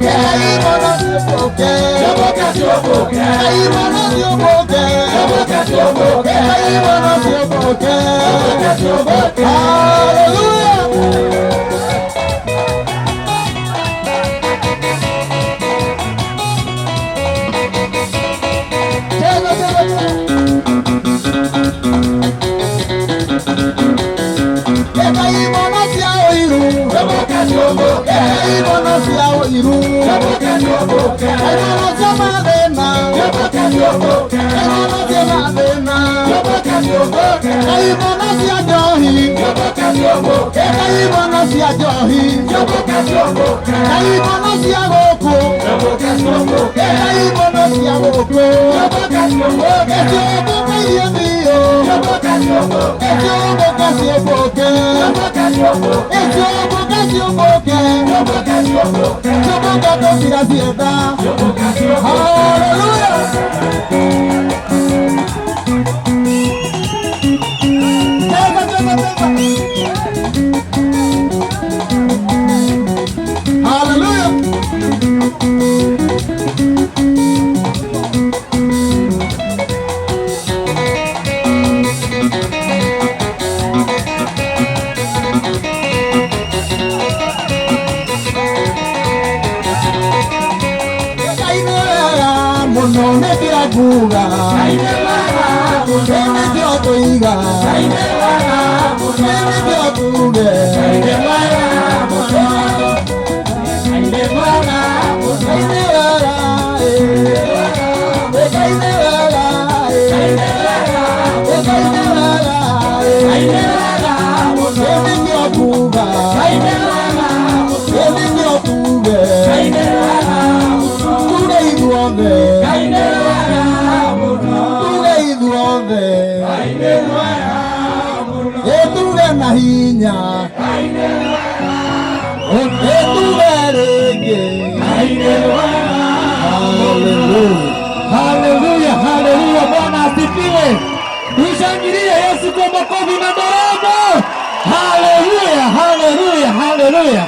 Hey, Hallelujah, hallelujah. Bwana asifiwe. Tushangilie Yesu kwa makofi na nderemo. Hallelujah, hallelujah, hallelujah.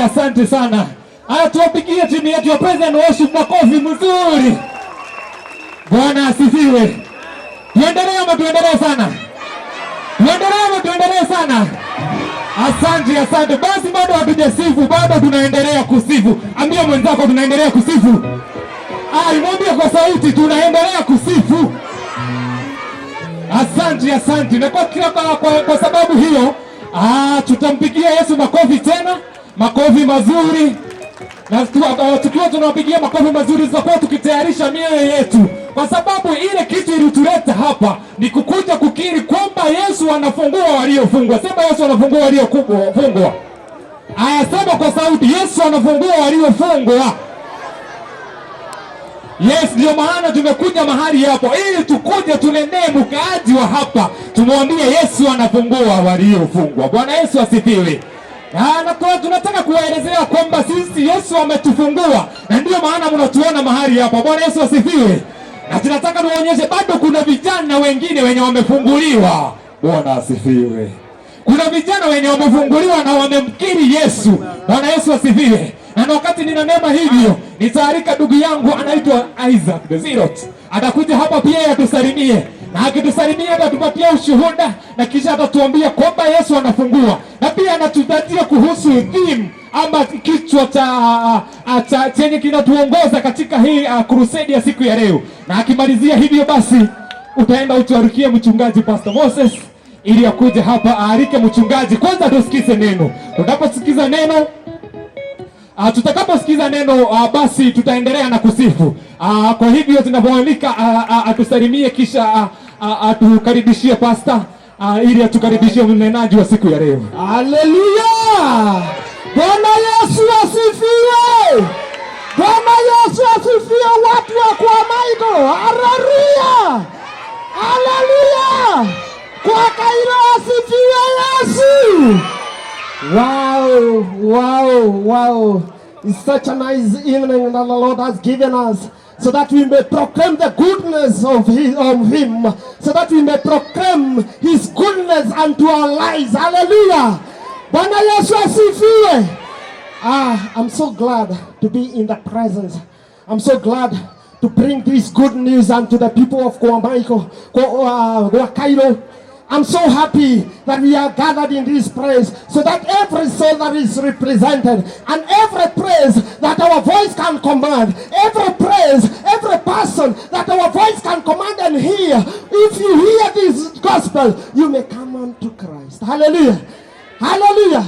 Asante sana. Haya, tuwapigie timu yetu ya Praise and Worship makofi mzuri. Bwana asifiwe. Tuendelee sana. Tuendelee sana. Asante. Basi bado hatujasifu, bado tunaendelea kusifu. Ambia mwenzako tunaendelea kusifu. Mwambie kwa sauti tunaendelea kusifu. Asante. Na kwa sababu hiyo, tutampigia Yesu makofi tena, makofi mazuri. Na tukiwa tunawapigia makofi mazuri, tutakuwa tukitayarisha mioyo yetu, kwa sababu ile kitu ilituleta hapa ni kukuja kukiri kwamba Yesu anafungua waliofungwa. Sema Yesu anafungua waliofungwa. Sema kwa sauti, Yesu anafungua waliofungwa. Yes, ndio maana tumekuja mahali hapo ili tukuje tunenee mkaaji wa hapa, tumwambie Yesu anafungua waliofungwa. Bwana Yesu asifiwe. Na tunataka kuwaelezea kwamba sisi Yesu ametufungua, na ndio maana mnatuona mahali hapa. Bwana Yesu asifiwe. Na tunataka tuwaonyeshe bado kuna vijana wengine wenye wamefunguliwa. Bwana asifiwe. Kuna vijana wenye wamefunguliwa na wamemkiri Yesu. Bwana Yesu asifiwe. Na wakati ninanema hivyo, nitaarika ndugu yangu anaitwa Isaac the Zerot. Atakuja hapa pia atusalimie. Na akitusalimia atatupatia ushuhuda, na kisha atatuambia kwamba Yesu anafungua. Na pia anatutatia kuhusu theme ama kichwa cha chenye kinatuongoza katika hii crusade ya siku ya leo. Na akimalizia hivyo basi, utaenda utuarikie mchungaji Pastor Moses ili akuje hapa aarike mchungaji. Kwanza tusikize neno. Tunaposikiza neno, tutakaposikiza neno basi tutaendelea na kusifu. Kwa hivyo tunavyoalika atusalimie, kisha atukaribishie pastor ili atukaribishie mnenaji wa siku ya leo. Haleluya! Bwana Yesu asifiwe! Bwana Yesu asifiwe, watu wa kwa Michael. Haleluya! Haleluya! Kwa Kairo asifiwe Yesu! Wow. It's such a nice evening that the Lord has given us, so that we may proclaim the goodness of Him, so that we may proclaim His goodness unto our lives. Hallelujah! Bwana Yesu asifiwe. I'm so glad to be in the presence I'm so glad to bring this good news unto the people of Guacairo. I'm so happy that we are gathered in this praise, so that every soul that is represented and every praise that our voice can command, every praise, every person that our voice can command and hear, if you hear this gospel, you may come unto Christ. Hallelujah. Hallelujah.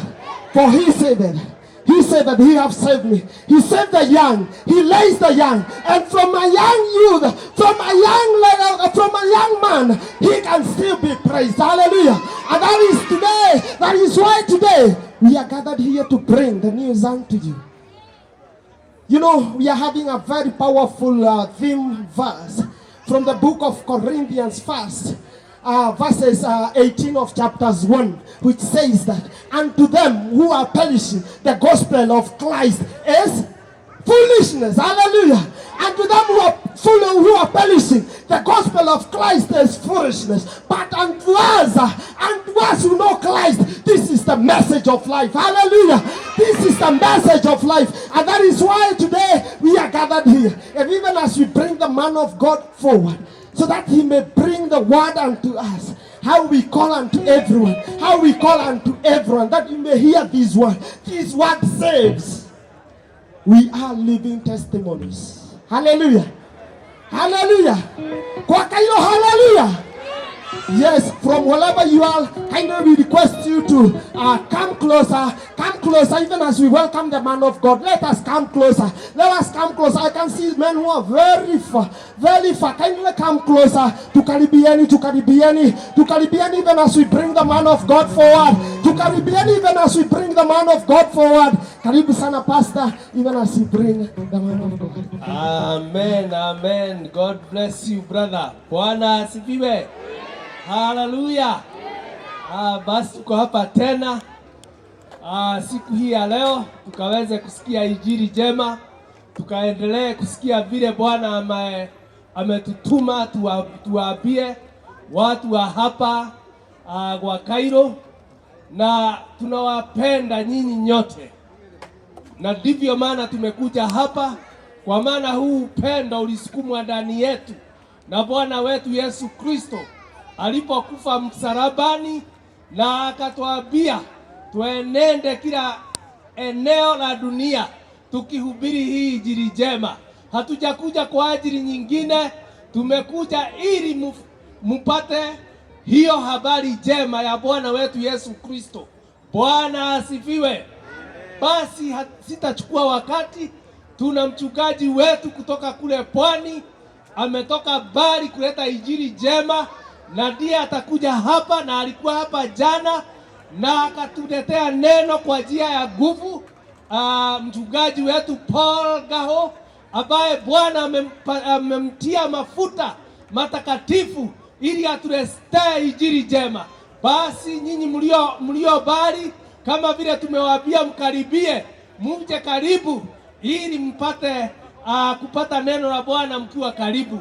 For he said that. He said that he have saved me. He saved the young. He raised the young. And from a young youth, from a young man, he can still be praised. Hallelujah. And that is today. That is why today we are gathered here to bring the news unto you. You know, we are having a very powerful theme verse from the book of Corinthians first. Verses 18 of chapters 1, which says that, and to them who are perishing, the gospel of Christ is foolishness. Hallelujah. And to them who are perishing, the gospel of Christ is foolishness. But unto us who know Christ, this is the message of life. Hallelujah. This is the message of life. And that is why today we are gathered here. And even as we bring the man of God forward, so that he may bring the word unto us, how we call unto everyone, that you may hear this word. This word saves. We are living testimonies. Hallelujah. Hallelujah. Guacairo, hallelujah. Yes, from wherever you are, we request you to come closer, even as we welcome the man of God. Let us come closer. I can see men who are very far. Kindly come closer to Caribbean, even as we bring the man of God forward. Karibu sana, Pastor, even as we bring the man of God. Amen, amen. God bless you, brother. Bwana asifiwe. Haleluya. Basi tuko hapa tena siku hii ya leo tukaweze kusikia injili njema, tukaendelee kusikia vile Bwana ametutuma tuwaambie watu wa hapa Guacairo, na tunawapenda nyinyi nyote, na ndivyo maana tumekuja hapa, kwa maana huu upendo ulisukumwa ndani yetu na Bwana wetu Yesu Kristo alipokufa msalabani, na akatuambia tuenende kila eneo la dunia tukihubiri hii injili njema. Hatujakuja kwa ajili nyingine, tumekuja ili mupate hiyo habari njema ya Bwana wetu Yesu Kristo. Bwana asifiwe. Basi sitachukua wakati, tuna mchungaji wetu kutoka kule pwani, ametoka mbali kuleta injili njema, na ndiye atakuja hapa, na alikuwa hapa jana na akatuletea neno kwa njia ya nguvu. Mchungaji wetu Paul Gaho, ambaye Bwana amemtia mafuta matakatifu ili atuletee injili njema. Basi nyinyi mlio mbali, kama vile tumewaambia, mkaribie, muje karibu ili mpate kupata neno la Bwana mkiwa karibu.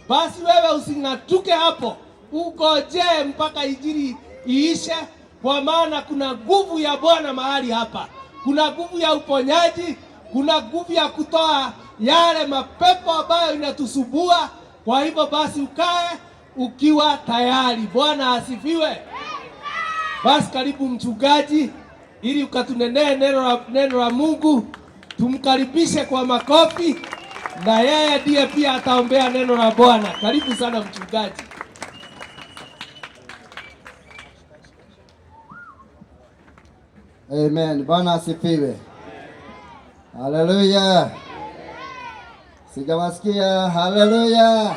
Basi wewe using'atuke hapo, ugoje mpaka injili iishe, kwa maana kuna nguvu ya Bwana mahali hapa. Kuna nguvu ya uponyaji, kuna nguvu ya kutoa yale mapepo ambayo inatusubua. Kwa hivyo basi ukae ukiwa tayari. Bwana asifiwe. Basi karibu mchungaji, ili ukatunenee neno la Mungu. Tumkaribishe kwa makofi, na yeye ndiye pia ataombea neno la Bwana. Karibu sana mchungaji. Amen. Bwana asifiwe. Haleluya. Sijawasikia. Haleluya.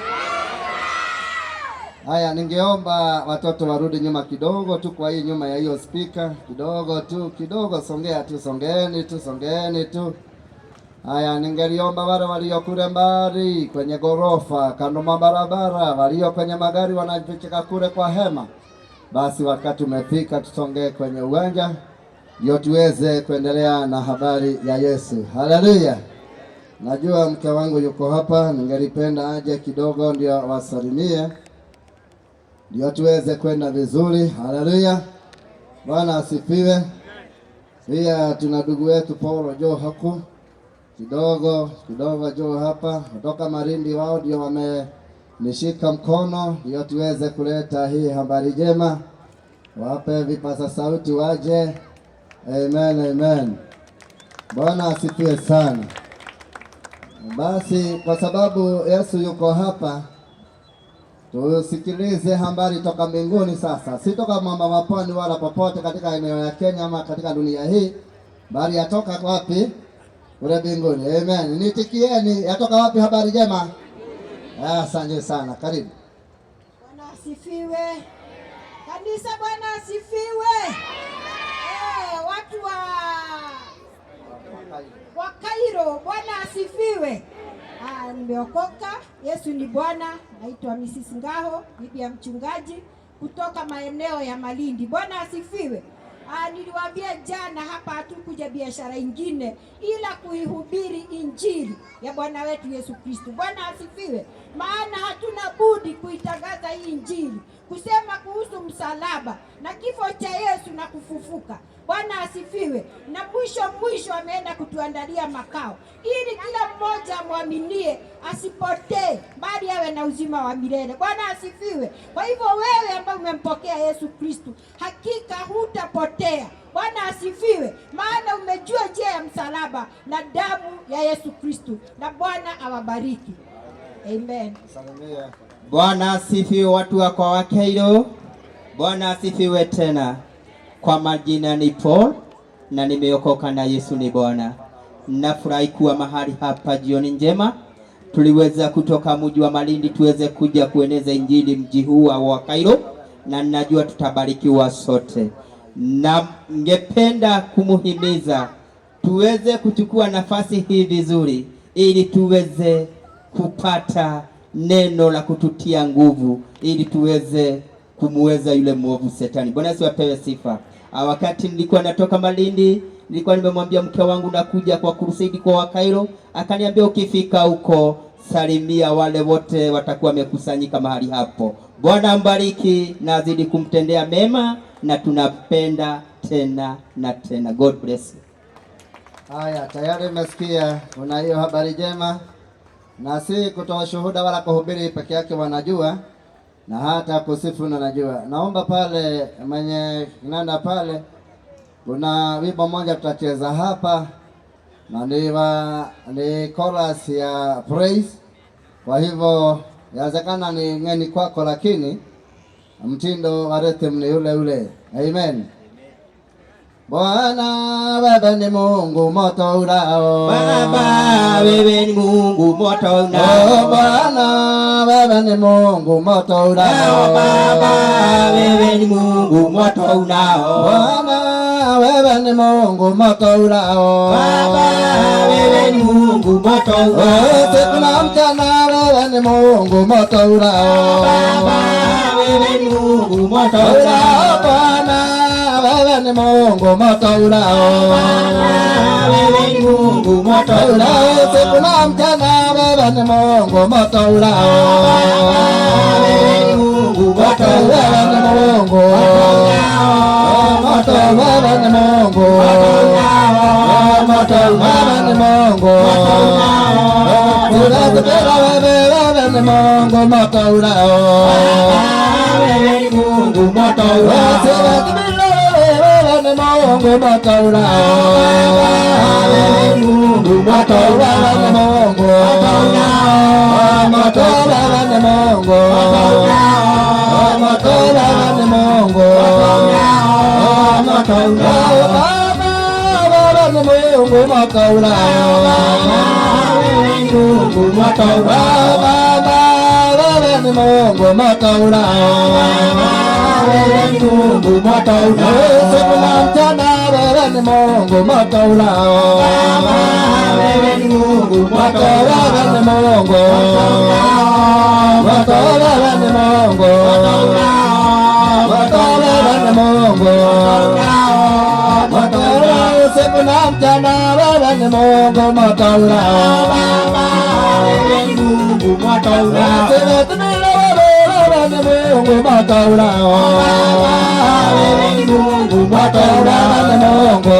Haya, ningeomba watoto warudi nyuma kidogo tu, kwa hii nyuma ya hiyo speaker kidogo, songea tu, songeeni tu. Haya, ningeliomba wale walio kule mbali kwenye gorofa kando mwa barabara, walio kwenye magari wanafichika kule kwa hema, basi wakati umefika tusongee kwenye uwanja ndio tuweze kuendelea na habari ya Yesu. Haleluya. Najua mke wangu yuko hapa, ningelipenda aje kidogo ndio wasalimie, ndio tuweze kwenda vizuri. Haleluya. Bwana asifiwe. Pia tuna ndugu wetu Paulo Jo haku. kidogo juu hapa kutoka Malindi, wao ndio wamenishika mkono ndio tuweze kuleta hii habari njema. Wape vipaza sauti waje. Amen, amen. Bwana asifiwe sana. Basi kwa sababu Yesu yuko hapa, tusikilize habari toka mbinguni sasa. Si toka mwamba wa pwani wala popote katika eneo ya Kenya ama katika dunia hii, bali yatoka wapi? Kule mbinguni. Amen. Nitikieni, yatoka wapi habari njema? Asante sana. Karibu. Bwana asifiwe. Kanisa, Bwana asifiwe. Watu wa Cairo, Bwana asifiwe. Nimeokoka. Yesu ni Bwana. Naitwa Mrs. Ngaho, bibi ya mchungaji kutoka maeneo ya Malindi. Bwana asifiwe. Niliwaambia jana hapa hatukuja biashara ingine ila kuihubiri injili ya Bwana wetu Yesu Kristo. Bwana asifiwe. Maana hatuna budi kuitangaza hii injili, kusema kuhusu msalaba na kifo cha Yesu na kufufuka. Bwana asifiwe. Na mwisho ameenda kutuandalia makao ili kila mmoja amwaminie asipotee bali awe na uzima wa milele. Bwana asifiwe. Kwa hivyo wewe ambaye umempokea Yesu Kristo, hakika hutapotea. Bwana asifiwe. Maana umejua njia ya msalaba na damu ya Yesu Kristo. Na Bwana awabariki. Amen. Bwana asifiwe, watu wa kwa Cairo. Bwana asifiwe tena. Kwa majina ni Paul na nimeokoka na Yesu ni Bwana. Nafurahi kuwa mahali hapa jioni njema. Tuliweza kutoka mji wa Malindi tuweze kuja kueneza injili mji huu wa Cairo, na ninajua tutabarikiwa sote. Na ngependa kumuhimiza tuweze kuchukua nafasi hii vizuri ili tuweze kupata neno la kututia nguvu ili tuweze kumuweza yule mwovu Shetani. Bwana Yesu apewe sifa. Wakati nilikuwa natoka Malindi, nilikuwa nimemwambia mke wangu nakuja kwa crusade kwa Cairo. Akaniambia ukifika huko salimia wale wote watakuwa wamekusanyika mahali hapo. Bwana mbariki na azidi kumtendea mema, na tunapenda tena na tena. God bless you. Haya, tayari umesikia kuna hiyo habari njema, na si kutoa shuhuda wala kuhubiri peke yake wanajua, na hata kusifu na najua. Naomba pale mwenye kinanda pale, kuna wimbo mmoja tutacheza hapa na ni chorus ya praise. Kwa hivyo yawezekana ni ngeni kwako, lakini mtindo wa rhythm ni ule ule. Amen. Bwana wewe ni Mungu moto ulao. Baba wewe ni Mungu moto ulao. Bwana wewe ni Mungu moto ulao. Baba wewe ni Mungu moto ulao. Bwana wewe ni Mungu moto ulao. Baba wewe ni Mungu moto ulao. Tuna mchana wewe ni Mungu moto ulao. Baba wewe ni Mungu moto ulao. Bwana wewe ni Mungu moto ulao. Wewe ni Mungu moto ulao. Siku na mchana wewe ni Mungu moto ulao. Wewe ni Mungu moto ulao. Wewe ni Mungu moto, wewe ni Mungu moto, wewe ni Mungu wewe ni Mungu moto ulao. Wewe ni Mungu moto ulao. Mungu moto ulao. Wewe ni Mungu moto ulao. Wewe ni Mungu moto, wewe ni Mungu moto, wewe ni Mungu moto ulao. Wewe ni Mungu moto ulao. Wewe ni Mungu moto ulao. Wewe ni Mungu moto ulao. Wewe ni Mungu moto ulao. Siku na mchana wewe ni Mungu moto ulao. Wewe ni Mungu moto ulao. Wewe ni Mungu moto, wewe ni Mungu moto, wewe ni Mungu moto ulao. Siku na mchana wewe ni Mungu moto ulao. Wewe ni Mungu moto ulao. Wewe ni ni Mungu mataula wewe ni Mungu mataula ni Mungu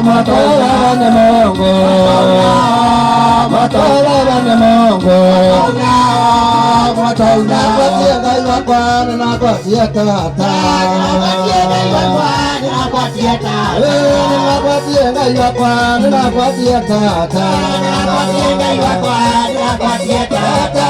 mataula ni Mungu mataula ni Mungu mataula kwatia ngai wakwa na kwatia tata kwatia ngai wakwa na kwatia tata kwatia ngai wakwa na kwatia tata kwatia ngai wakwa na kwatia tata